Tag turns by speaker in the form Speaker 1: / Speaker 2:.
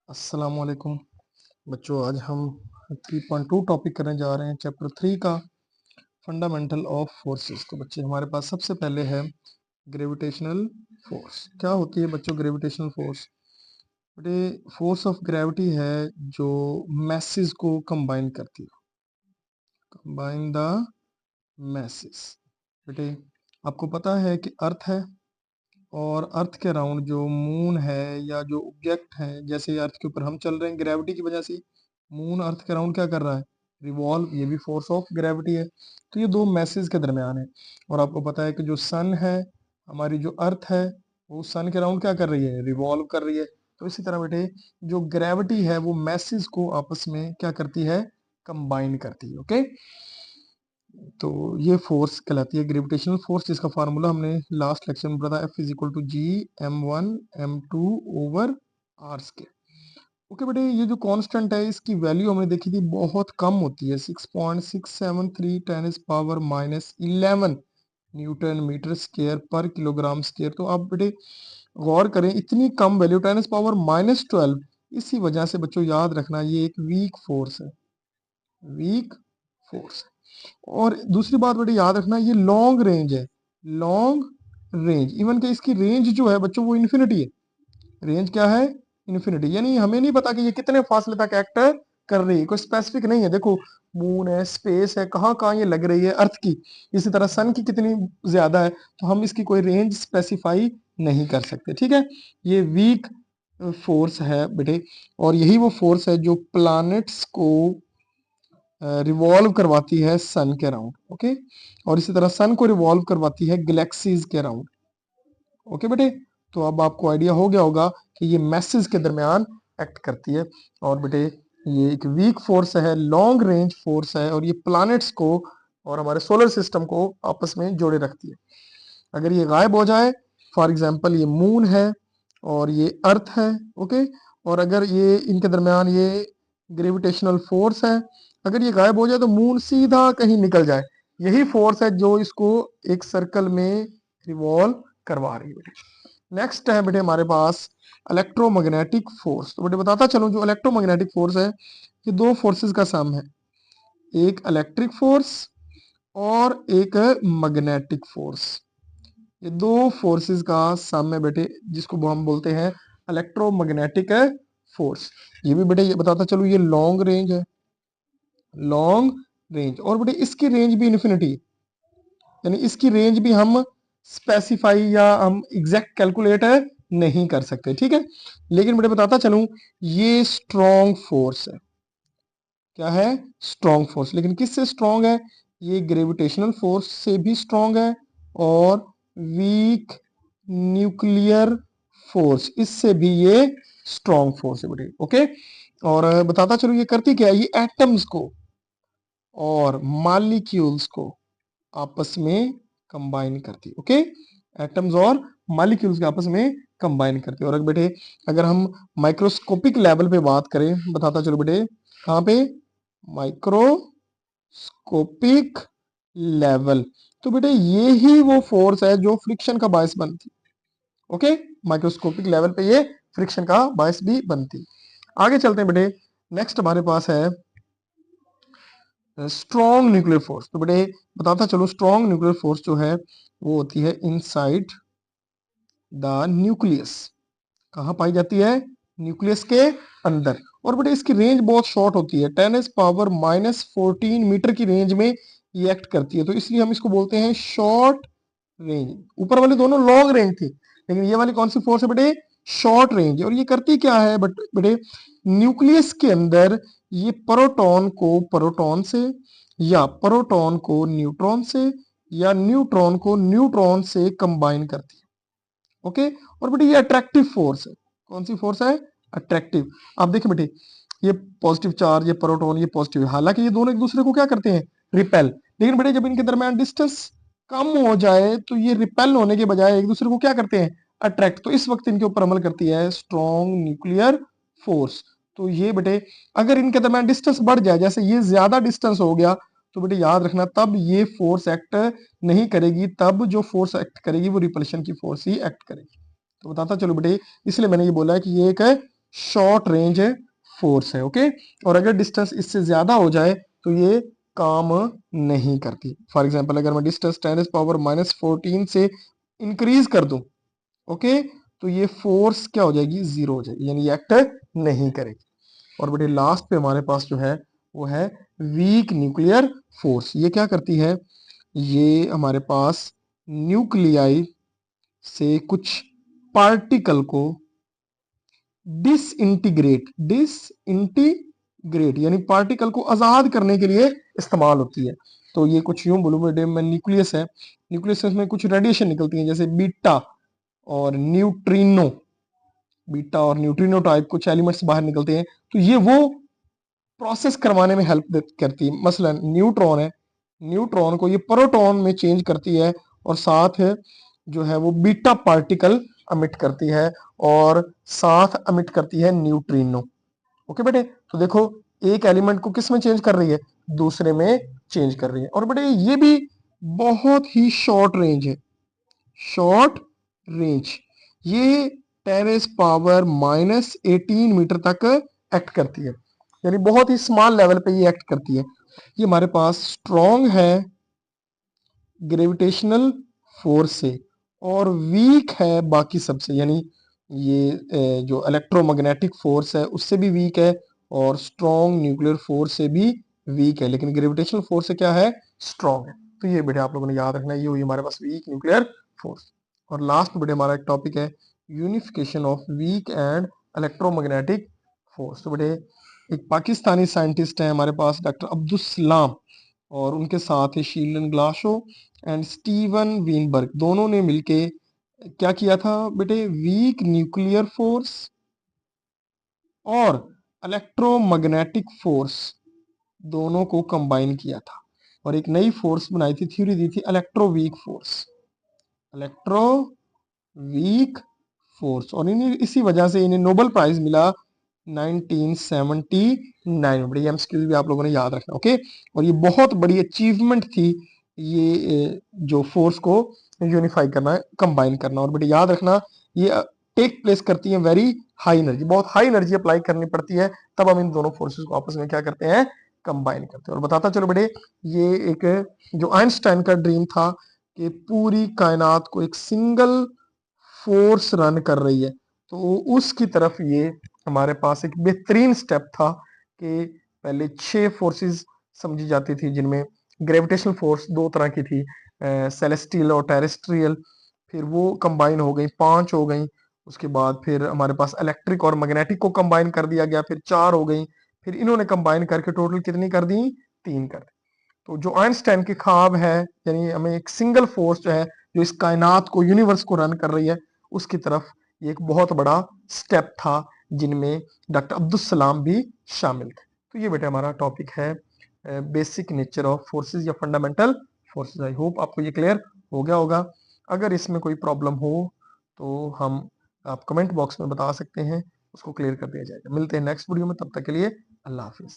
Speaker 1: अस्सलाम वालेकुम बच्चों। आज हम 3.2 टॉपिक करने जा रहे हैं, चैप्टर 3 का फंडामेंटल ऑफ फोर्सेस। तो बच्चे हमारे पास सबसे पहले है ग्रेविटेशनल फोर्स। क्या होती है बच्चों ग्रेविटेशनल फोर्स? बेटे फोर्स ऑफ ग्रेविटी है जो मैसेस को कंबाइन करती है। Combine the messes. बेटे आपको पता है कि अर्थ है और अर्थ के अराउंड जो मून है या जो ऑब्जेक्ट है, जैसे अर्थ के ऊपर हम चल रहे हैं ग्रेविटी की वजह से, मून अर्थ के अराउंड क्या कर रहा है? रिवॉल्व। ये भी फोर्स ऑफ ग्रेविटी है। तो ये दो मैसेज के दरमियान है। और आपको पता है कि जो सन है, हमारी जो अर्थ है, वो सन के अराउंड क्या कर रही है? रिवॉल्व कर रही है। तो इसी तरह बेटे जो ग्रेविटी है वो मैसेज को आपस में क्या करती है? कंबाइन करती है। ओके, तो ये फोर्स कहलाती है ग्रेविटेशनल फोर्स, जिसका फार्मूला हमने लास्ट लेक्चर में पढ़ा था, F is equal to G m1 m2 over R square. Okay बेटे, ये जो कांस्टेंट है इसकी वैल्यू हमने देखी थी बहुत कम होती है, 6.673 10 is power -11 newton metre square पर किलोग्राम स्क्वायर। तो आप बेटे गौर करें, इतनी कम वैल्यू 10 इज पावर -12। इसी वजह से बच्चों याद रखना ये एक वीक फोर्स है, वीक फोर्स। और दूसरी बात बेटे याद रखना, ये लॉन्ग रेंज है, लॉन्ग रेंज। इवन के इसकी रेंज जो है बच्चों वो इन्फिनिटी है। रेंज क्या है? इन्फिनिटी। यानी हमें नहीं पता कि ये कितने फासले तक एक्ट कर रही है, कोई स्पेसिफिक नहीं है। देखो मून है, स्पेस है, कहाँ कहाँ ये लग रही है अर्थ की, इसी तरह सन की कितनी ज्यादा है, तो हम इसकी कोई रेंज स्पेसिफाई नहीं कर सकते। ठीक है, ये वीक फोर्स है बेटे। और यही वो फोर्स है जो प्लैनेट्स को रिवॉल्व करवाती है सन के अराउंड। ओके, और इसी तरह सन को रिवॉल्व करवाती है गैलेक्सीज के अराउंड। ओके बेटे, तो अब आपको आइडिया हो गया होगा कि ये मैसेज के दरमियान एक्ट करती है। और बेटे ये एक वीक फोर्स है, लॉन्ग रेंज फोर्स है, और ये प्लैनेट्स को और हमारे सोलर सिस्टम को आपस में जोड़े रखती है। अगर ये गायब हो जाए, फॉर एग्जाम्पल ये मून है और ये अर्थ है, ओके, और अगर ये इनके दरमियान ये ग्रेविटेशनल फोर्स है, अगर ये गायब हो जाए तो मून सीधा कहीं निकल जाए। यही फोर्स है जो इसको एक सर्कल में रिवॉल्व करवा रही है बेटे। नेक्स्ट है बेटे हमारे पास इलेक्ट्रोमैग्नेटिक फोर्स। तो बेटे बताता चलूं, जो इलेक्ट्रोमैग्नेटिक फोर्स है ये दो फोर्सेस का सम है, एक इलेक्ट्रिक फोर्स और एक मैग्नेटिक फोर्स। ये दो फोर्सेस का सम है बेटे, जिसको हम बोलते हैं इलेक्ट्रोमैग्नेटिक फोर्स। ये भी बेटे ये बताता चलूं, ये लॉन्ग रेंज है, लॉन्ग रेंज। और बेटे इसकी रेंज भी इन्फिनिटी है, यानी इसकी रेंज भी हम स्पेसिफाई या हम एग्जैक्ट कैलकुलेट नहीं कर सकते। ठीक है, लेकिन बेटे बताता चलूं ये स्ट्रॉन्ग फोर्स है। क्या है? Strong force. लेकिन किससे स्ट्रॉन्ग है? ये ग्रेविटेशनल फोर्स से भी स्ट्रॉन्ग है, और वीक न्यूक्लियर फोर्स इससे भी ये स्ट्रॉन्ग फोर्स है बेटे। ओके, और बताता चलूं ये करती क्या है, ये एटम्स को और मॉलिक्यूल्स को आपस में कंबाइन करती है। ओके, एटम्स और मॉलिक्यूल्स के आपस में कंबाइन करती है। और बेटे अगर हम माइक्रोस्कोपिक लेवल पे बात करें, बताता चलो बेटे, कहाँ पे? Microscopic level. तो बेटे ये ही वो फोर्स है जो फ्रिक्शन का बायस बनती है। ओके, माइक्रोस्कोपिक लेवल पे ये फ्रिक्शन का बायस भी बनती है। आगे चलते हैं बेटे, नेक्स्ट हमारे पास है स्ट्रॉन्ग न्यूक्लियर फोर्स। तो बेटे बताता चलो, स्ट्रॉन्ग न्यूक्लियर फोर्स जो है वो होती है इनसाइड द न्यूक्लियस। कहाँ पाई जाती है? न्यूक्लियस के अंदर। और बेटे इसकी रेंज बहुत शॉर्ट होती है, 10 पावर -14 मीटर की रेंज में ये एक्ट करती है। तो इसलिए हम इसको बोलते हैं शॉर्ट रेंज। ऊपर वाली दोनों लॉन्ग रेंज थी, लेकिन ये वाली कौन सी फोर्स है बेटे? Short range. और ये करती क्या है बट बेटे, न्यूक्लियस के अंदर ये प्रोटॉन को प्रोटॉन से, या प्रोटॉन को न्यूट्रॉन से, या न्यूट्रॉन को न्यूट्रॉन से कंबाइन करती है। ओके, और बेटे ये अट्रैक्टिव फोर्स है। कौन सी फोर्स है? अट्रैक्टिव। आप देखिए बेटे, ये पॉजिटिव चार्ज, ये प्रोटॉन, ये पॉजिटिव है, हालांकि ये दोनों एक दूसरे को क्या करते हैं? रिपेल। लेकिन बेटे जब इनके दरमियान डिस्टेंस कम हो जाए तो ये रिपेल होने के बजाय एक दूसरे को क्या करते हैं? अट्रैक्ट। तो इस वक्त इनके ऊपर अमल करती है स्ट्रॉन्ग न्यूक्लियर फोर्स। तो ये बेटे अगर इनके दरमियान डिस्टेंस बढ़ जाए, जैसे ये ज्यादा डिस्टेंस हो गया, तो बेटे याद रखना तब ये फोर्स एक्ट नहीं करेगी, तब जो फोर्स एक्ट करेगी वो रिपल्शन की फोर्स ही एक्ट करेगी। तो बताता चलो बेटे, इसलिए मैंने ये बोला है कि ये एक शॉर्ट रेंज फोर्स है। ओके, और अगर डिस्टेंस इससे ज्यादा हो जाए तो ये काम नहीं करती। फॉर एग्जाम्पल अगर मैं डिस्टेंस 10⁻⁻14 से इंक्रीज कर दूं, ओके, तो ये फोर्स क्या हो जाएगी, जीरो हो जाएगी, यानी ये एक्ट नहीं करेगी। और बेटे लास्ट पे हमारे पास जो है वो है वीक न्यूक्लियर फोर्स। ये क्या करती है, ये हमारे पास न्यूक्लियाई से कुछ पार्टिकल को डिसइंटीग्रेट यानी पार्टिकल को आजाद करने के लिए इस्तेमाल होती है। तो ये कुछ यूं बोलूं बेटे, में न्यूक्लियस है, न्यूक्लियस में कुछ रेडिएशन निकलती है जैसे और न्यूट्रिनो बीटा और न्यूट्रिनो टाइप कुछ एलिमेंट्स बाहर निकलते हैं। तो ये वो प्रोसेस करवाने में हेल्प करती है। मसलन न्यूट्रॉन है, न्यूट्रॉन को ये प्रोटॉन में चेंज करती है और साथ जो है वो बीटा पार्टिकल अमिट करती है और साथ अमिट करती है न्यूट्रिनो। ओके बेटे, तो देखो एक एलिमेंट को किस में चेंज कर रही है, दूसरे में चेंज कर रही है। और बेटे ये भी बहुत ही शॉर्ट रेंज है, शॉर्ट रेंज। ये 10⁻⁻18 मीटर तक एक्ट करती है, यानी बहुत ही स्मॉल लेवल पे ये एक्ट करती है। ये हमारे पास स्ट्रॉन्ग है ग्रेविटेशनल फोर्स से और वीक है बाकी सबसे, यानी ये जो इलेक्ट्रोमैग्नेटिक फोर्स है उससे भी वीक है और स्ट्रॉन्ग न्यूक्लियर फोर्स से भी वीक है, लेकिन ग्रेविटेशनल फोर्स से क्या है, स्ट्रॉन्ग है। तो ये बेटे आप लोगों ने याद रखना है, ये हुई हमारे पास वीक न्यूक्लियर फोर्स। और लास्ट बेटे हमारा एक टॉपिक है unification of weak and electromagnetic force. तो बेटे एक पाकिस्तानी साइंटिस्ट है हमारे पास डॉक्टर अब्दुल सलाम, और उनके साथ ही शीलन ग्लासो एंड स्टीवन वीनबर्ग, दोनों ने मिलके क्या किया था बेटे, वीक न्यूक्लियर फोर्स और इलेक्ट्रोमैग्नेटिक फोर्स दोनों को कंबाइन किया था और एक नई फोर्स बनाई थी, थ्योरी दी थी electroweak force, electro weak force. और इन्हें इसी वजह से इन्हें नोबेल प्राइज मिला 1979 में। एमसीक्यू भी आप लोगों ने याद रखना। ओके, और ये बहुत बड़ी अचीवमेंट थी, ये जो फोर्स को यूनिफाई करना, कंबाइन करना। और बेटे याद रखना ये टेक प्लेस करती है वेरी हाई एनर्जी, बहुत हाई एनर्जी अप्लाई करनी पड़ती है, तब हम इन दोनों फोर्सेस को आपस में क्या करते हैं, कंबाइन करते हैं। और बताता चलो बेटे, ये एक जो आइंस्टाइन का ड्रीम था कि पूरी कायनात को एक सिंगल फोर्स रन कर रही है, तो उसकी तरफ ये हमारे पास एक बेहतरीन स्टेप था कि पहले 6 फोर्सेस समझी जाती थी, जिनमें ग्रेविटेशनल फोर्स 2 तरह की थी, सेलेस्टियल और टेरेस्ट्रियल, फिर वो कंबाइन हो गई 5 हो गई। उसके बाद फिर हमारे पास इलेक्ट्रिक और मैग्नेटिक को कंबाइन कर दिया गया, फिर 4 हो गई, फिर इन्होंने कंबाइन करके टोटल कितनी कर दी, 3 कर दी। तो जो आइंस्टाइन की ख्वाब है, यानी हमें एक सिंगल फोर्स जो है जो इस कायनात को, यूनिवर्स को रन कर रही है, उसकी तरफ ये एक बहुत बड़ा स्टेप था, जिनमें डॉक्टर अब्दुल सलाम भी शामिल थे। तो ये बेटा हमारा टॉपिक है बेसिक नेचर ऑफ फोर्सेस या फंडामेंटल फोर्सेस। आई होप आपको ये क्लियर हो गया होगा। अगर इसमें कोई प्रॉब्लम हो तो हम आप कमेंट बॉक्स में बता सकते हैं, उसको क्लियर कर दिया जाएगा। मिलते हैं नेक्स्ट वीडियो में, तब तक के लिए अल्लाह हाफिज।